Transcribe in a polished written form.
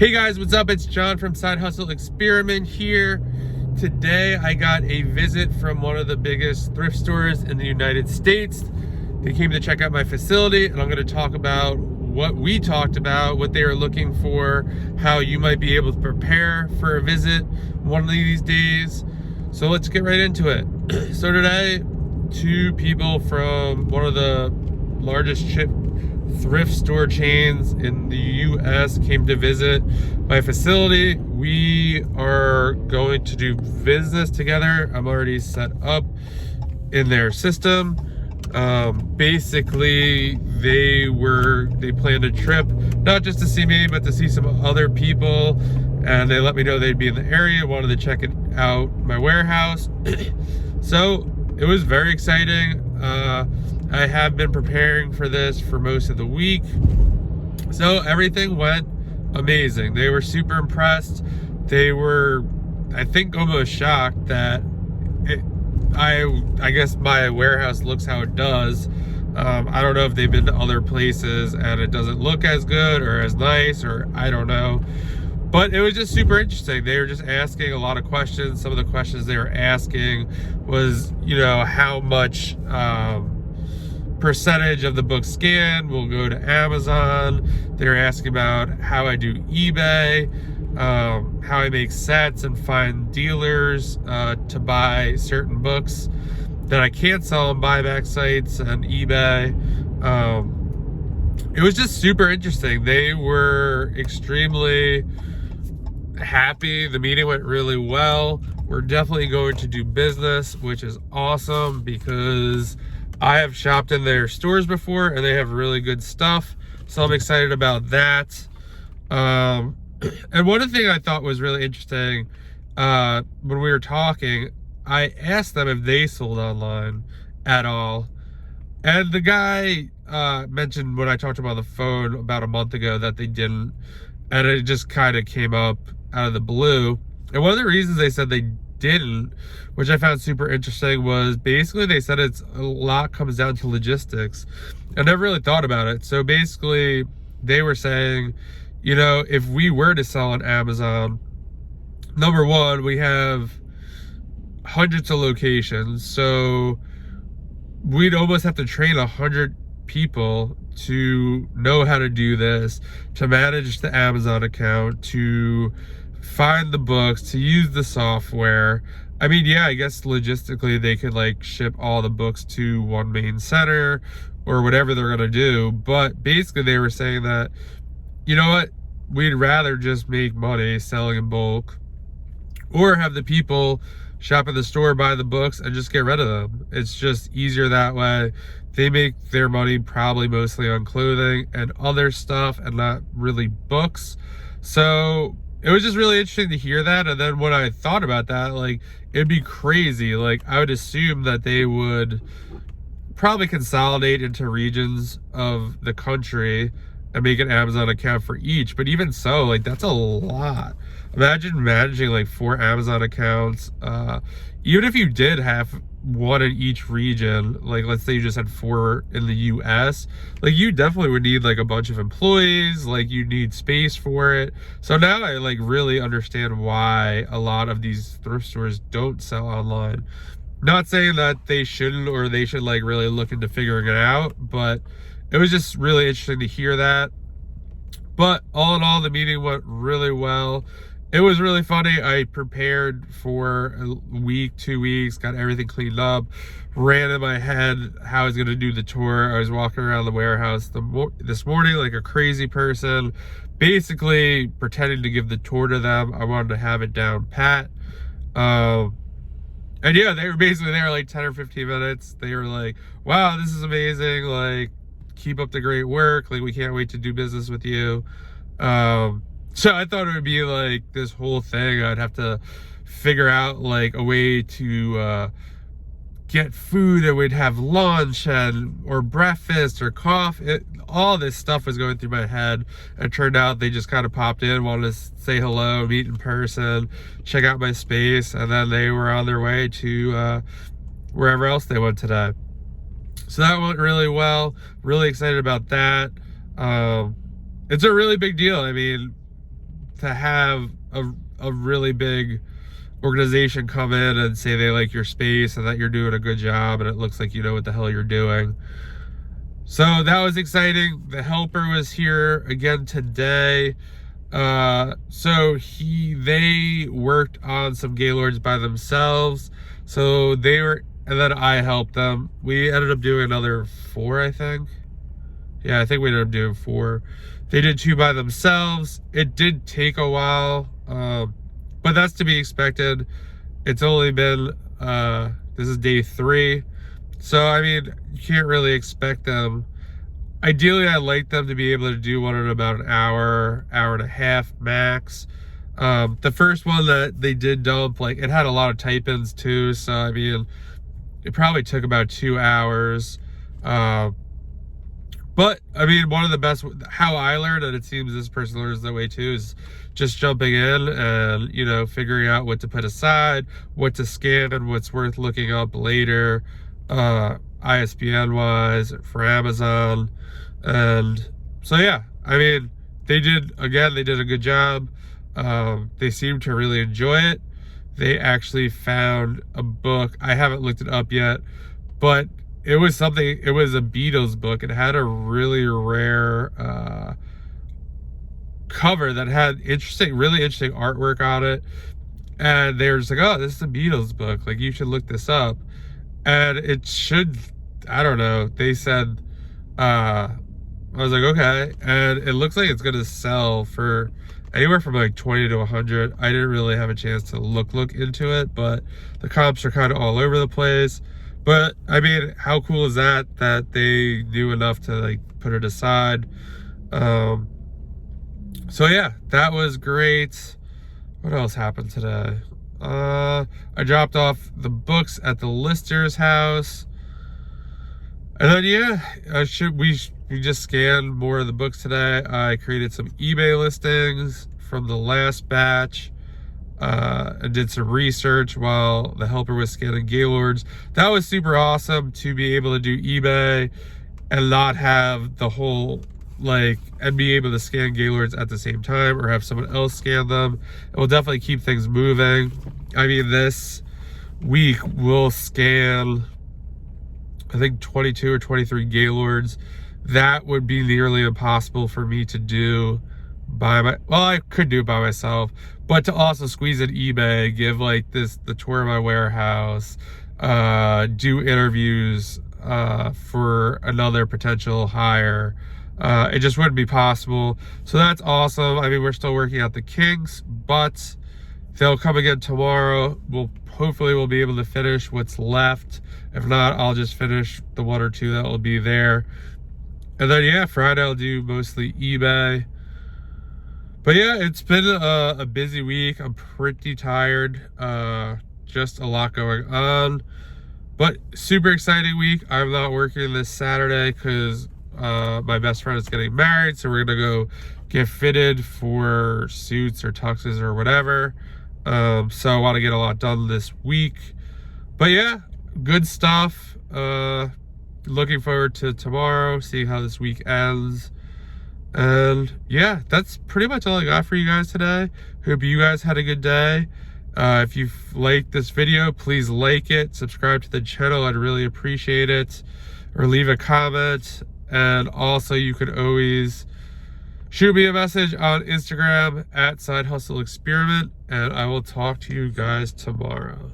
Hey guys, what's up? It's John from Side Hustle Experiment here. Today I got a visit from one of the biggest thrift stores in the United States. They came to check out my facility, and I'm going to talk about what we talked about, what they were looking for, how you might be able to prepare for a visit one of these days. So let's get right into it. So today, two people from one of the largest thrift store chains in the US came to visit my facility. We are going to do business together. I'm already set up in their system. Basically they planned a trip not just to see me but to see some other people, and they let me know they'd be in the area, wanted to check out my warehouse. So it was very exciting. I have been preparing for this for most of the week. So everything went amazing. They were super impressed. They were, I think, almost shocked that I guess my warehouse looks how it does. I don't know if they've been to other places and it doesn't look as good or as nice, or I don't know. But it was just super interesting. They were just asking a lot of questions. Some of the questions they were asking was, how much percentage of the book scanned will go to Amazon. They're asking about how I do eBay, how I make sets and find dealers to buy certain books that I can't sell on buyback sites and eBay. It was just super interesting. They were extremely happy. The meeting went really well. We're definitely going to do business, which is awesome because I have shopped in their stores before and they have really good stuff. So I'm excited about that. And one thing I thought was really interesting, when we were talking, I asked them if they sold online at all. And the guy mentioned when I talked to him on the phone about a month ago that they didn't. And it just kind of came up out of the blue. And one of the reasons they said they didn't, which I found super interesting, was basically they said a lot comes down to logistics. I never really thought about it. So basically they were saying, if we were to sell on Amazon, number one, we have hundreds of locations, so we'd almost have to train 100 people to know how to do this, to manage the Amazon account, to find the books, to use the software. I mean, yeah, I guess logistically they could ship all the books to one main center or whatever they're gonna do, but basically they were saying that, you know what, we'd rather just make money selling in bulk or have the people shop at the store, buy the books, and just get rid of them. It's just easier that way. They make their money probably mostly on clothing and other stuff and not really books. So it was just really interesting to hear that. And then when I thought about that, it'd be crazy. I would assume that they would probably consolidate into regions of the country and make an Amazon account for each. But even so, that's a lot. Imagine managing 4 Amazon accounts. Even if you did have one in each region, let's say you just had 4 in the US, you definitely would need a bunch of employees, you need space for it. So now I really understand why a lot of these thrift stores don't sell online. Not saying that they shouldn't, or they should really look into figuring it out, but it was just really interesting to hear that. But all in all, the meeting went really well. It was really funny. I prepared for a week, 2 weeks, got everything cleaned up, ran in my head how I was going to do the tour. I was walking around the warehouse this morning like a crazy person, basically pretending to give the tour to them. I wanted to have it down pat. And yeah, they were basically there 10 or 15 minutes. They were like, wow, this is amazing. Keep up the great work. We can't wait to do business with you. So I thought it would be this whole thing. I'd have to figure out a way to get food, and we'd have lunch or breakfast or coffee. All this stuff was going through my head. It turned out they just kind of popped in, wanted to say hello, meet in person, check out my space, and then they were on their way to wherever else they went today. So that went really well. Really excited about that. It's a really big deal. I mean, to have a really big organization come in and say they like your space and that you're doing a good job and it looks like you know what the hell you're doing. So that was exciting. The helper was here again today. So they worked on some Gaylords by themselves. So they were, and then I helped them. We ended up doing another 4, I think. Yeah, I think we ended up doing 4. They did 2 by themselves. It did take a while, but that's to be expected. It's only been, this is day 3. So, I mean, you can't really expect them. Ideally, I'd like them to be able to do one in about an hour, hour and a half max. The first one that they did dump, like, it had a lot of type-ins too. So, I mean, it probably took about 2 hours. But, I mean, one of the best, how I learned, and it seems this person learns that way too, is just jumping in and, you know, figuring out what to put aside, what to scan, and what's worth looking up later, ISBN-wise, for Amazon. And so, yeah, I mean, they did a good job. They seemed to really enjoy it. They actually found a book. I haven't looked it up yet, but it was a Beatles book. It had a really rare cover that had really interesting artwork on it. And they were just like, oh, this is a Beatles book. Like, you should look this up. And it should, I don't know. They said, I was like, okay. And it looks like it's going to sell for anywhere from like 20 to 100. I didn't really have a chance to look into it, but the comps are kind of all over the place. But I mean, how cool is that they knew enough to like put it aside? So yeah, that was great. What else happened today? I dropped off the books at the lister's house. And then yeah, we just scanned more of the books today. I created some eBay listings from the last batch. I did some research while the helper was scanning Gaylords. That was super awesome to be able to do eBay and not have the whole, like, and be able to scan Gaylords at the same time or have someone else scan them. It will definitely keep things moving. I mean, this week we'll scan, I think, 22 or 23 Gaylords. That would be nearly impossible for me to do well, I could do it by myself, but to also squeeze in eBay, give like the tour of my warehouse, do interviews for another potential hire, it just wouldn't be possible. So that's awesome. I mean, we're still working out the kinks, but they'll come again tomorrow. Hopefully we'll be able to finish what's left. If not, I'll just finish the 1 or 2 that will be there. And then yeah, Friday I'll do mostly eBay. But yeah, it's been a busy week. I'm pretty tired. Just a lot going on. But super exciting week. I'm not working this Saturday because my best friend is getting married. So we're going to go get fitted for suits or tuxes or whatever. So I want to get a lot done this week. But yeah, good stuff. Looking forward to tomorrow, seeing how this week ends. And yeah, that's pretty much all I got for you guys today. Hope you guys had a good day. If you've liked this video, please like it, subscribe to the channel. I'd really appreciate it. Or leave a comment. And also, you could always shoot me a message on Instagram @SideHustleExperiment. And I will talk to you guys tomorrow.